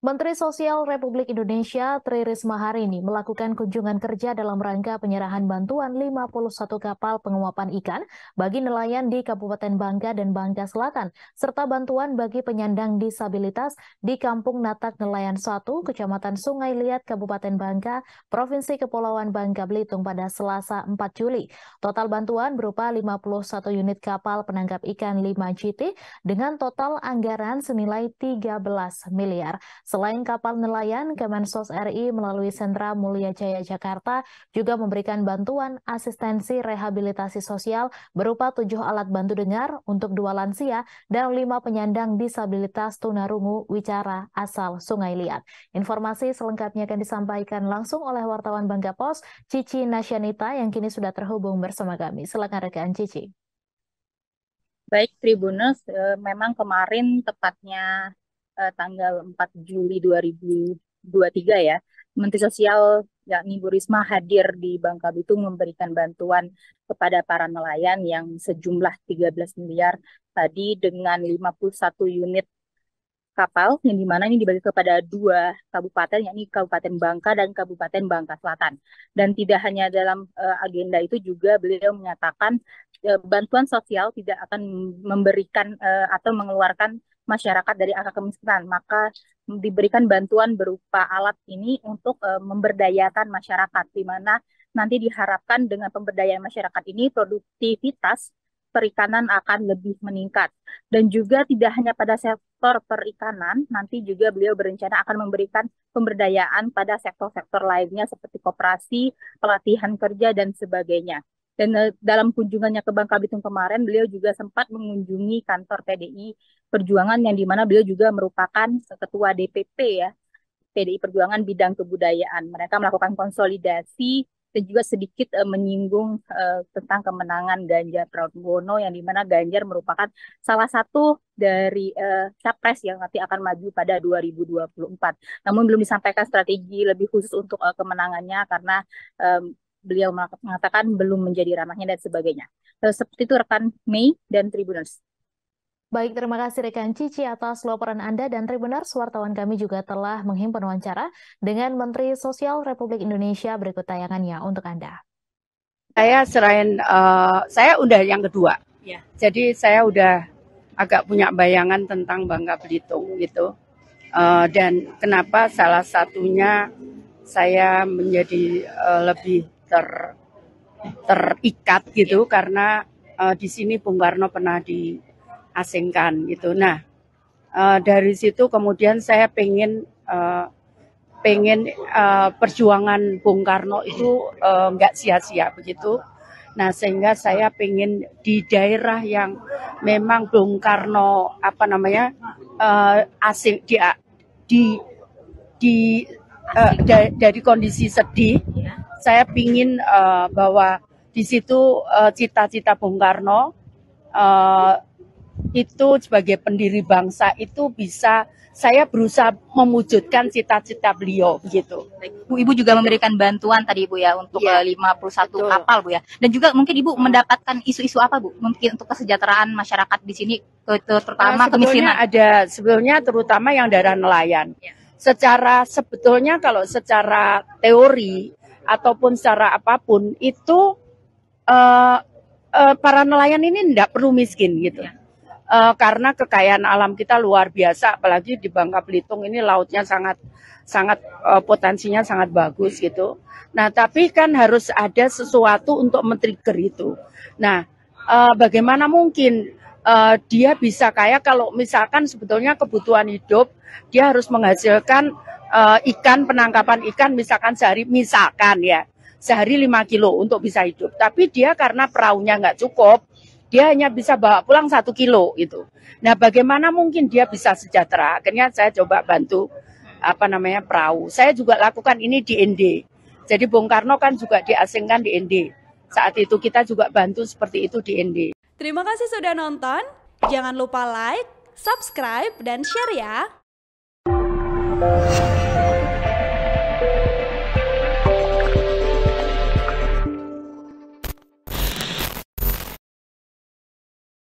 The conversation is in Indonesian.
Menteri Sosial Republik Indonesia Tri Risma hari ini melakukan kunjungan kerja dalam rangka penyerahan bantuan 51 kapal penguapan ikan bagi nelayan di Kabupaten Bangka dan Bangka Selatan, serta bantuan bagi penyandang disabilitas di Kampung Natak Nelayan 1, Kecamatan Sungai Liat, Kabupaten Bangka, Provinsi Kepulauan Bangka Belitung pada Selasa 4 Juli. Total bantuan berupa 51 unit kapal penangkap ikan 5 GT dengan total anggaran senilai 13 miliar. Selain kapal nelayan, Kemensos RI melalui Sentra Mulia Jaya Jakarta juga memberikan bantuan asistensi rehabilitasi sosial berupa 7 alat bantu dengar untuk 2 lansia dan 5 penyandang disabilitas tunarungu wicara asal Sungai Liat. Informasi selengkapnya akan disampaikan langsung oleh wartawan Bangka Pos, Cici Nasyanita yang kini sudah terhubung bersama kami. Silakan rekan Cici. Baik, Tribuners, memang kemarin tepatnya tanggal 4 Juli 2023 ya, Menteri Sosial yakni Bu Risma hadir di Bangka Belitung memberikan bantuan kepada para nelayan yang sejumlah 13 miliar tadi dengan 51 unit kapal yang dimana ini dibagi kepada 2 kabupaten, yakni Kabupaten Bangka dan Kabupaten Bangka Selatan. Dan tidak hanya dalam agenda itu juga beliau menyatakan bantuan sosial tidak akan memberikan atau mengeluarkan masyarakat dari angka kemiskinan, maka diberikan bantuan berupa alat ini untuk memberdayakan masyarakat, di mana nanti diharapkan dengan pemberdayaan masyarakat ini produktivitas perikanan akan lebih meningkat. Dan juga tidak hanya pada sektor perikanan, nanti juga beliau berencana akan memberikan pemberdayaan pada sektor-sektor lainnya seperti koperasi, pelatihan kerja, dan sebagainya. Dan dalam kunjungannya ke Bangka Belitung kemarin, beliau juga sempat mengunjungi kantor PDI Perjuangan yang dimana beliau juga merupakan ketua DPP ya, PDI Perjuangan bidang kebudayaan. Mereka melakukan konsolidasi dan juga sedikit menyinggung tentang kemenangan Ganjar Pranowo yang dimana Ganjar merupakan salah satu dari capres yang nanti akan maju pada 2024. Namun belum disampaikan strategi lebih khusus untuk kemenangannya karena beliau mengatakan belum menjadi ranahnya dan sebagainya. Seperti itu rekan Mei dan Tribuners. Baik, terima kasih rekan Cici atas laporan Anda dan Tribuners, wartawan kami juga telah menghimpun wawancara dengan Menteri Sosial Republik Indonesia. Berikut tayangannya untuk Anda. Saya udah yang kedua, ya. Jadi saya udah agak punya bayangan tentang Bangka Belitung gitu. Dan kenapa salah satunya saya menjadi lebih terikat gitu karena di sini Bung Karno pernah diasingkan gitu. Nah, dari situ kemudian saya pengen perjuangan Bung Karno itu nggak sia-sia begitu. Nah, sehingga saya pengen di daerah yang memang Bung Karno asing dari kondisi sedih, saya pingin bahwa di situ cita-cita Bung Karno itu sebagai pendiri bangsa itu bisa saya berusaha mewujudkan cita-cita beliau begitu. Bu, Ibu juga memberikan bantuan tadi Bu ya untuk 51 betul. Kapal Bu ya. Dan juga mungkin Ibu mendapatkan isu-isu apa Bu? Mungkin untuk kesejahteraan masyarakat di sini terutama kemiskinan. Sebetulnya terutama yang daerah nelayan. Ya. Sebetulnya kalau secara teori ataupun secara apapun itu para nelayan ini tidak perlu miskin gitu. Ya. Karena kekayaan alam kita luar biasa, apalagi di Bangka Belitung ini lautnya sangat potensinya sangat bagus gitu. Nah, tapi kan harus ada sesuatu untuk men-trigger itu. Nah, bagaimana mungkin dia bisa kaya kalau misalkan sebetulnya kebutuhan hidup dia harus menghasilkan penangkapan ikan misalkan sehari 5 kilo untuk bisa hidup. Tapi dia karena perahunya nggak cukup, dia hanya bisa bawa pulang 1 kilo gitu. Nah, bagaimana mungkin dia bisa sejahtera? Akhirnya saya coba bantu perahu. Saya juga lakukan ini di ND. Jadi Bung Karno kan juga diasingkan di ND. Saat itu kita juga bantu seperti itu di ND. Terima kasih sudah nonton. Jangan lupa like, subscribe, dan share ya.